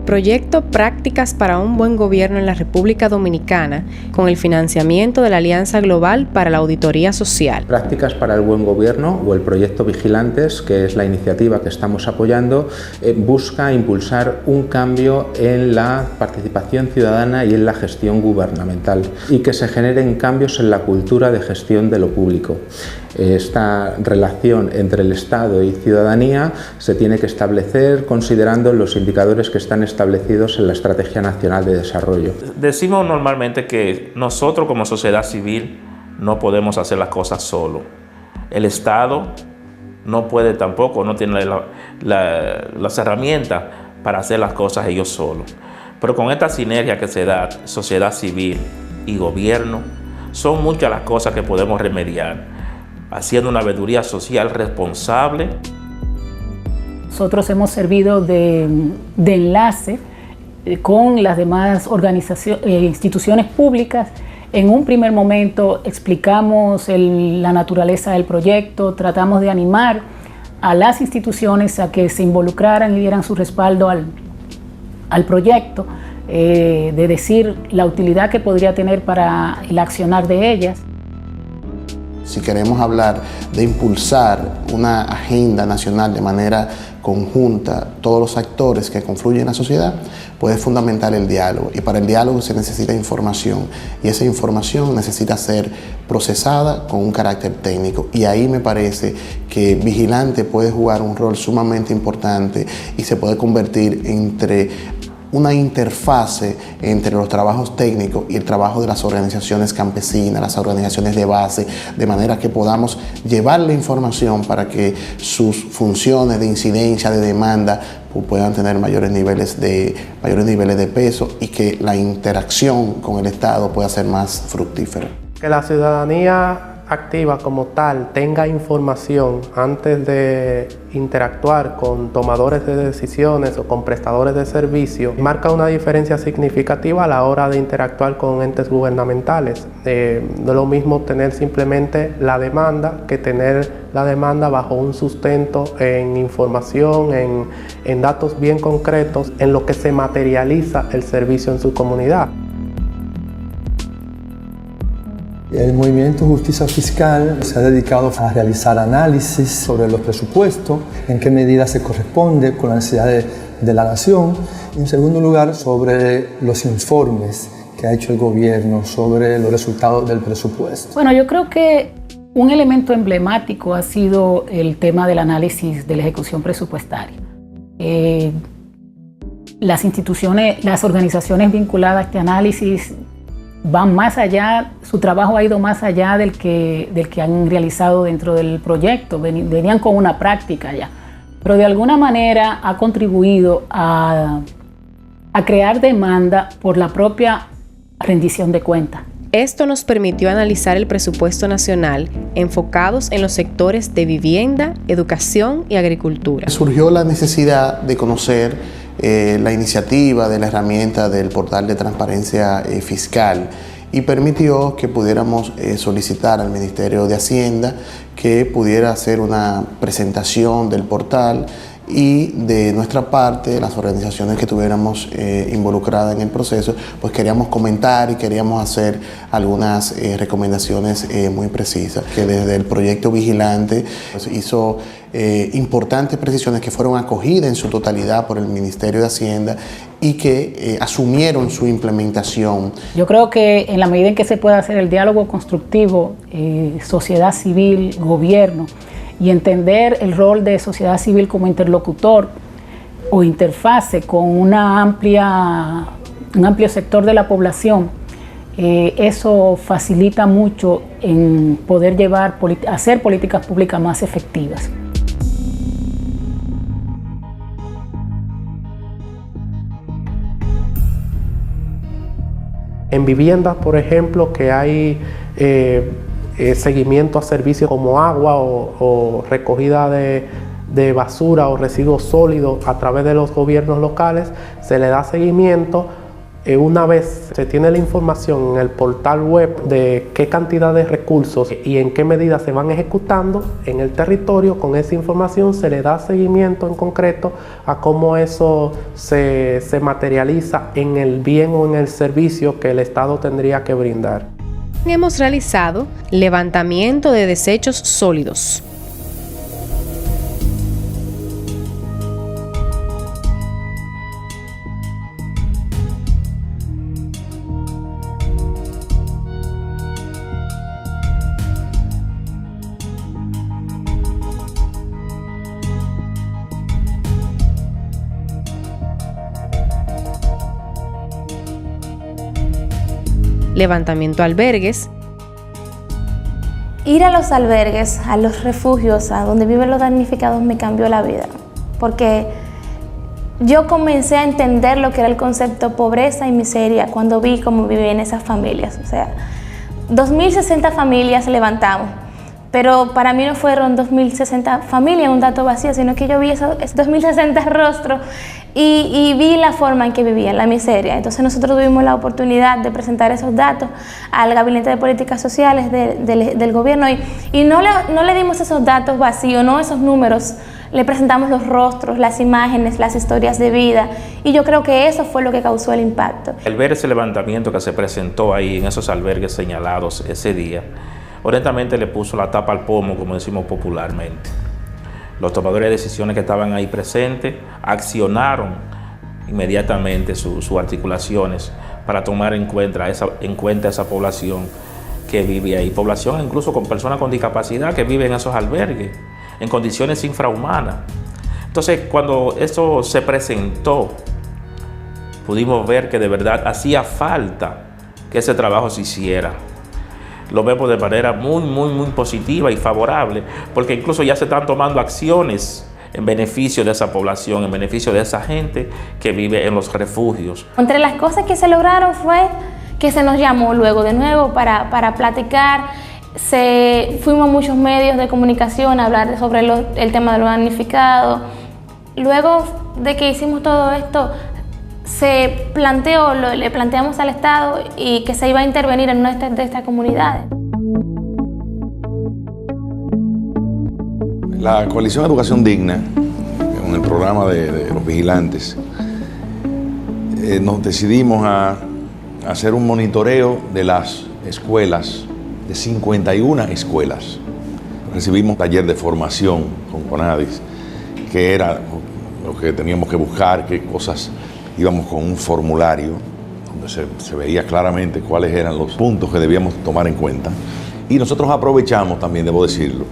Proyecto Prácticas para un Buen Gobierno en la República Dominicana, con el financiamiento de la Alianza Global para la Auditoría Social. Prácticas para el Buen Gobierno, o el proyecto Vigilantes, que es la iniciativa que estamos apoyando, busca impulsar un cambio en la participación ciudadana y en la gestión gubernamental, y que se generen cambios en la cultura de gestión de lo público. Esta relación entre el Estado y ciudadanía se tiene que establecer considerando los indicadores que están establecidos en la Estrategia Nacional de Desarrollo. Decimos normalmente que nosotros como sociedad civil no podemos hacer las cosas solo. El Estado no puede tampoco, no tiene las herramientas para hacer las cosas ellos solos. Pero con esta sinergia que se da, sociedad civil y gobierno, son muchas las cosas que podemos remediar, haciendo una veeduría social responsable. Nosotros hemos servido de enlace con las demás instituciones públicas. En un primer momento explicamos la naturaleza del proyecto, tratamos de animar a las instituciones a que se involucraran y dieran su respaldo al proyecto, de decir la utilidad que podría tener para el accionar de ellas. Si queremos hablar de impulsar una agenda nacional de manera conjunta, todos los actores que confluyen en la sociedad, pues es fundamental el diálogo. Y para el diálogo se necesita información. Y esa información necesita ser procesada con un carácter técnico. Y ahí me parece que Vigilante puede jugar un rol sumamente importante y se puede convertir entre una interfase entre los trabajos técnicos y el trabajo de las organizaciones campesinas, las organizaciones de base, de manera que podamos llevar la información para que sus funciones de incidencia, de demanda, puedan tener mayores niveles de peso y que la interacción con el Estado pueda ser más fructífera. Que la ciudadanía activa como tal tenga información antes de interactuar con tomadores de decisiones o con prestadores de servicios marca una diferencia significativa a la hora de interactuar con entes gubernamentales. No es lo mismo tener simplemente la demanda que tener la demanda bajo un sustento en información, en datos bien concretos, en lo que se materializa el servicio en su comunidad. El movimiento Justicia Fiscal se ha dedicado a realizar análisis sobre los presupuestos, en qué medida se corresponde con las necesidades de la nación. Y en segundo lugar, sobre los informes que ha hecho el gobierno sobre los resultados del presupuesto. Bueno, yo creo que un elemento emblemático ha sido el tema del análisis de la ejecución presupuestaria. Las instituciones, las organizaciones vinculadas a este análisis van más allá, su trabajo ha ido más allá del que han realizado dentro del proyecto, venían con una práctica ya, pero de alguna manera ha contribuido a crear demanda por la propia rendición de cuentas. Esto nos permitió analizar el presupuesto nacional enfocados en los sectores de vivienda, educación y agricultura. Surgió la necesidad de conocer la iniciativa de la herramienta del portal de transparencia fiscal y permitió que pudiéramos solicitar al Ministerio de Hacienda que pudiera hacer una presentación del portal y de nuestra parte, las organizaciones que estuviéramos involucradas en el proceso, pues queríamos comentar y queríamos hacer algunas recomendaciones muy precisas. Que desde el proyecto Vigilante pues, hizo importantes precisiones que fueron acogidas en su totalidad por el Ministerio de Hacienda y que asumieron su implementación. Yo creo que en la medida en que se pueda hacer el diálogo constructivo, sociedad civil, gobierno, y entender el rol de sociedad civil como interlocutor o interfase con un amplio sector de la población, eso facilita mucho en poder hacer políticas públicas más efectivas. En viviendas, por ejemplo, que hay seguimiento a servicios como agua o recogida de basura o residuos sólidos a través de los gobiernos locales, se le da seguimiento Una vez se tiene la información en el portal web de qué cantidad de recursos y en qué medida se van ejecutando en el territorio, con esa información se le da seguimiento en concreto a cómo eso se materializa en el bien o en el servicio que el Estado tendría que brindar. Hemos realizado levantamiento de desechos sólidos. Levantamiento albergues. Ir a los albergues, a los refugios, a donde viven los damnificados me cambió la vida, porque yo comencé a entender lo que era el concepto pobreza y miseria cuando vi cómo vivían esas familias. O sea, 2.060 familias levantamos, pero para mí no fueron 2.060 familias, un dato vacío, sino que yo vi esos 2.060 rostros y vi la forma en que vivían, la miseria. Entonces nosotros tuvimos la oportunidad de presentar esos datos al Gabinete de Políticas Sociales del gobierno y no le dimos esos datos vacíos, no esos números, le presentamos los rostros, las imágenes, las historias de vida, y yo creo que eso fue lo que causó el impacto. El ver ese levantamiento que se presentó ahí en esos albergues señalados ese día, honestamente le puso la tapa al pomo, como decimos popularmente. Los tomadores de decisiones que estaban ahí presentes accionaron inmediatamente sus articulaciones para tomar en cuenta esa población que vive ahí. Población incluso con personas con discapacidad que viven en esos albergues, en condiciones infrahumanas. Entonces, cuando eso se presentó, pudimos ver que de verdad hacía falta que ese trabajo se hiciera. Lo vemos de manera muy positiva y favorable, porque incluso ya se están tomando acciones en beneficio de esa población, en beneficio de esa gente que vive en los refugios. Entre las cosas que se lograron fue que se nos llamó luego de nuevo para platicar. Fuimos a muchos medios de comunicación a hablar sobre el tema de los damnificados. Luego de que hicimos todo esto, le planteamos al Estado y que se iba a intervenir en una de estas comunidades. La Coalición Educación Digna, con el programa de los vigilantes, nos decidimos a hacer un monitoreo de las escuelas, de 51 escuelas. Recibimos taller de formación con CONADIS, que era lo que teníamos que buscar, qué cosas. Íbamos con un formulario donde se veía claramente cuáles eran los puntos que debíamos tomar en cuenta. Y nosotros aprovechamos también, debo decirlo,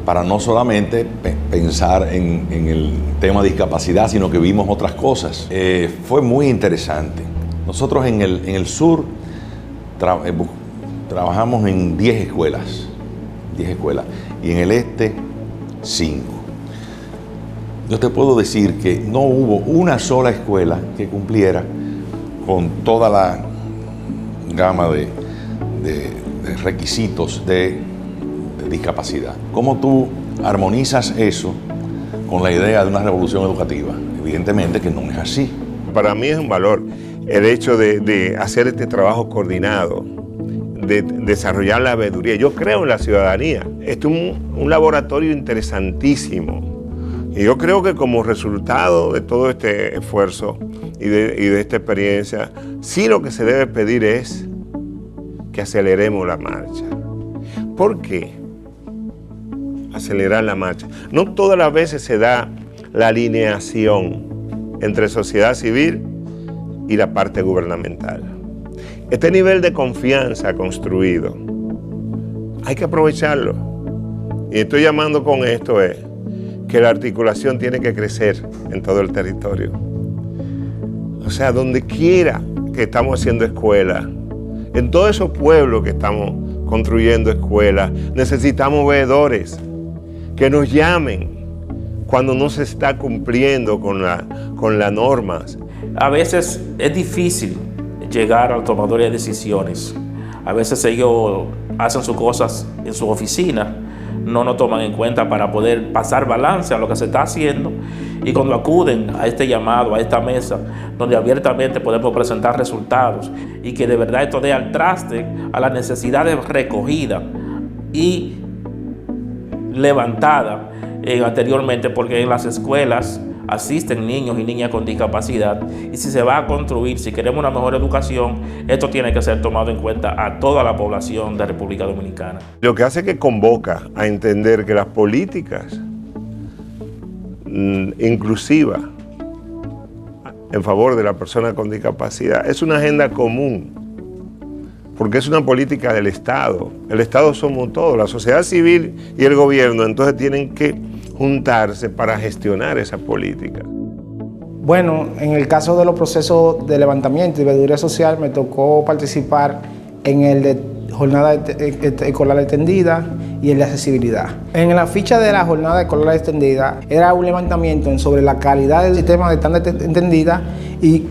para no solamente pensar en el tema de discapacidad, sino que vimos otras cosas. Fue muy interesante. Nosotros en el sur trabajamos en 10 escuelas, y en el este 5. Yo te puedo decir que no hubo una sola escuela que cumpliera con toda la gama de requisitos de discapacidad. ¿Cómo tú armonizas eso con la idea de una revolución educativa? Evidentemente que no es así. Para mí es un valor el hecho de hacer este trabajo coordinado, de desarrollar la veeduría. Yo creo en la ciudadanía. Esto es un laboratorio interesantísimo. Y yo creo que como resultado de todo este esfuerzo y de esta experiencia, sí lo que se debe pedir es que aceleremos la marcha. ¿Por qué acelerar la marcha? No todas las veces se da la alineación entre sociedad civil y la parte gubernamental. Este nivel de confianza construido, hay que aprovecharlo. Y estoy llamando con esto que la articulación tiene que crecer en todo el territorio. O sea, donde quiera que estamos haciendo escuelas, en todos esos pueblos que estamos construyendo escuelas, necesitamos veedores que nos llamen cuando no se está cumpliendo con las normas. A veces es difícil llegar a los tomadores de decisiones. A veces ellos hacen sus cosas en su oficina, no nos toman en cuenta para poder pasar balance a lo que se está haciendo Y cuando acuden a este llamado, a esta mesa, donde abiertamente podemos presentar resultados y que de verdad esto dé al traste a las necesidades recogidas y levantadas anteriormente, porque en las escuelas asisten niños y niñas con discapacidad, y si se va a construir, si queremos una mejor educación, esto tiene que ser tomado en cuenta a toda la población de República Dominicana. Lo que hace que convoca a entender que las políticas inclusivas en favor de la persona con discapacidad es una agenda común, porque es una política del Estado. El Estado somos todos, la sociedad civil y el gobierno, entonces tienen que juntarse para gestionar esa política. Bueno, en el caso de los procesos de levantamiento y veeduría social, me tocó participar en el de jornada escolar extendida y el de accesibilidad. En la ficha de la jornada escolar extendida era un levantamiento sobre la calidad del sistema de estándar extendida y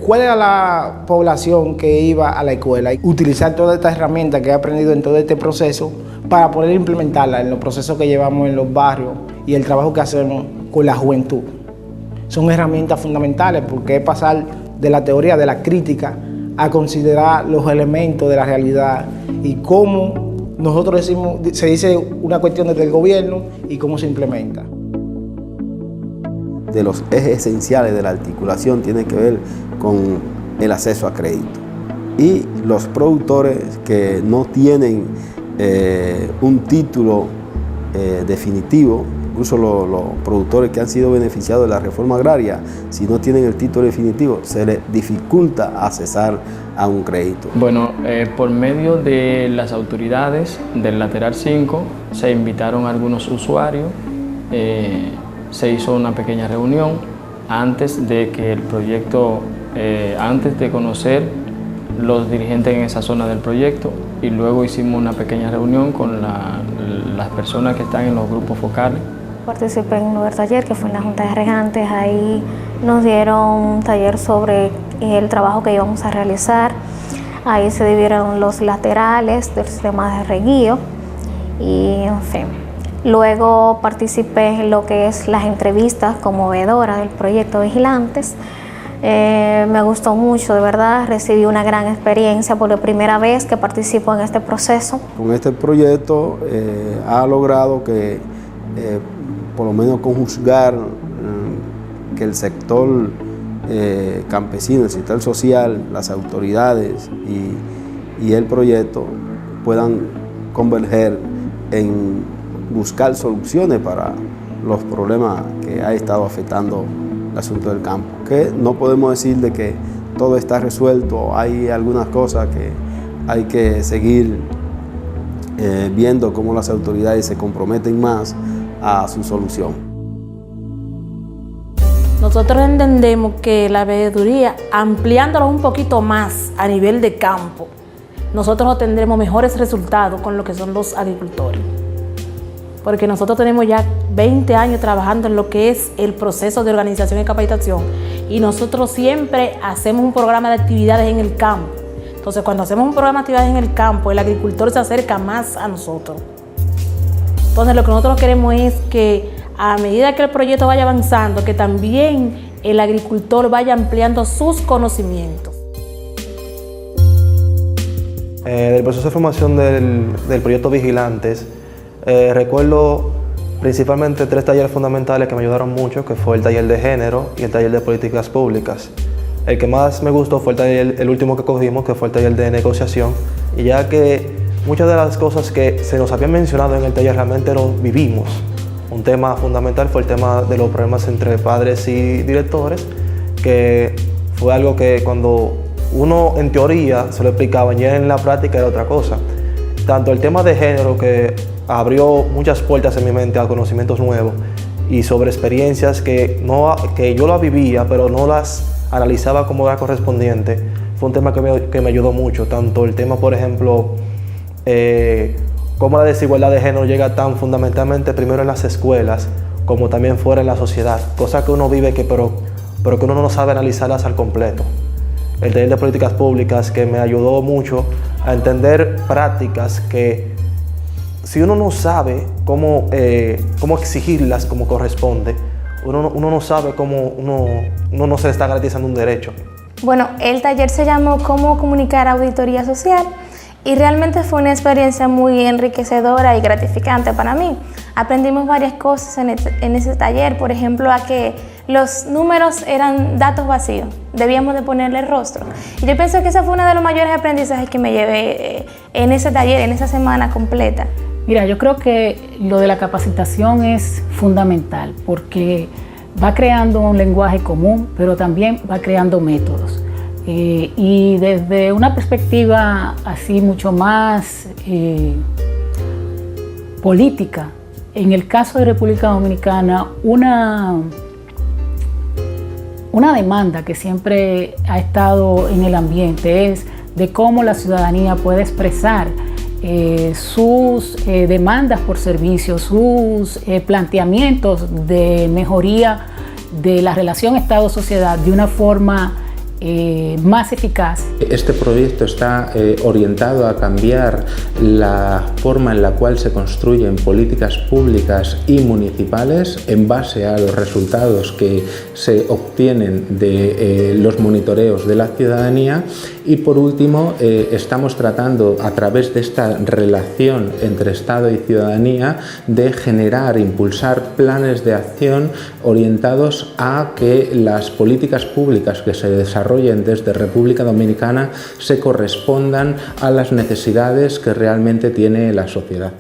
cuál era la población que iba a la escuela. Y utilizar todas estas herramientas que he aprendido en todo este proceso para poder implementarla en los procesos que llevamos en los barrios y el trabajo que hacemos con la juventud. Son herramientas fundamentales porque es pasar de la teoría de la crítica a considerar los elementos de la realidad y cómo nosotros decimos, se dice una cuestión desde el gobierno y cómo se implementa. De los ejes esenciales de la articulación tiene que ver con el acceso a crédito. Y los productores que no tienen un título definitivo, incluso los productores que han sido beneficiados de la reforma agraria, si no tienen el título definitivo, se les dificulta accesar a un crédito. Bueno, por medio de las autoridades del lateral 5 se invitaron a algunos usuarios, se hizo una pequeña reunión antes de que el proyecto, antes de conocer los dirigentes en esa zona del proyecto, y luego hicimos una pequeña reunión con las personas que están en los grupos focales. Participé en un nuevo taller que fue en la Junta de Regantes. Ahí nos dieron un taller sobre el trabajo que íbamos a realizar. Ahí se dividieron los laterales del sistema de reguío y en fin. Luego participé en lo que es las entrevistas como veedora del proyecto Vigilantes. Me gustó mucho, de verdad, recibí una gran experiencia por la primera vez que participo en este proceso. Con este proyecto ha logrado que, por lo menos conjuzgar que el sector campesino, el sector social, las autoridades y el proyecto puedan converger en buscar soluciones para los problemas que ha estado afectando el asunto del campo. Que no podemos decir de que todo está resuelto, hay algunas cosas que hay que seguir viendo cómo las autoridades se comprometen más a su solución. Nosotros entendemos que la veeduría, ampliándolo un poquito más a nivel de campo, nosotros tendremos mejores resultados con lo que son los agricultores. Porque nosotros tenemos ya 20 años trabajando en lo que es el proceso de organización y capacitación, y nosotros siempre hacemos un programa de actividades en el campo. Entonces, cuando hacemos un programa de actividades en el campo, el agricultor se acerca más a nosotros. Entonces, lo que nosotros queremos es que a medida que el proyecto vaya avanzando, que también el agricultor vaya ampliando sus conocimientos. Del proceso de formación del proyecto Vigilantes, recuerdo principalmente 3 talleres fundamentales que me ayudaron mucho, que fue el taller de género y el taller de políticas públicas. El que más me gustó fue el último que cogimos, que fue el taller de negociación, y ya que muchas de las cosas que se nos habían mencionado en el taller realmente lo vivimos. Un tema fundamental fue el tema de los problemas entre padres y directores, que fue algo que cuando uno en teoría se lo explicaba, ya en la práctica era otra cosa. Tanto el tema de género, que abrió muchas puertas en mi mente a conocimientos nuevos y sobre experiencias que yo las vivía, pero no las analizaba como era correspondiente, fue un tema que me ayudó mucho. Tanto el tema, por ejemplo, cómo la desigualdad de género llega tan fundamentalmente primero en las escuelas, como también fuera en la sociedad, cosas que uno vive pero que uno no sabe analizarlas al completo. El taller de políticas públicas, que me ayudó mucho a entender prácticas que si uno no sabe cómo exigirlas como corresponde, uno no sabe cómo uno no se le está garantizando un derecho. Bueno, el taller se llamó Cómo comunicar auditoría social y realmente fue una experiencia muy enriquecedora y gratificante para mí. Aprendimos varias cosas en ese taller, por ejemplo, a que los números eran datos vacíos, debíamos de ponerle rostro. Y yo pienso que ese fue uno de los mayores aprendizajes que me llevé en ese taller, en esa semana completa. Mira, yo creo que lo de la capacitación es fundamental porque va creando un lenguaje común, pero también va creando métodos. Y desde una perspectiva así mucho más política, en el caso de República Dominicana, una demanda que siempre ha estado en el ambiente es de cómo la ciudadanía puede expresar sus demandas por servicios, sus planteamientos de mejoría de la relación Estado-sociedad de una forma más eficaz. Este proyecto está orientado a cambiar la forma en la cual se construyen políticas públicas y municipales en base a los resultados que se obtienen de los monitoreos de la ciudadanía. Y por último, estamos tratando a través de esta relación entre Estado y ciudadanía de generar, impulsar planes de acción orientados a que las políticas públicas que se desarrollen desde República Dominicana se correspondan a las necesidades que realmente tiene la sociedad.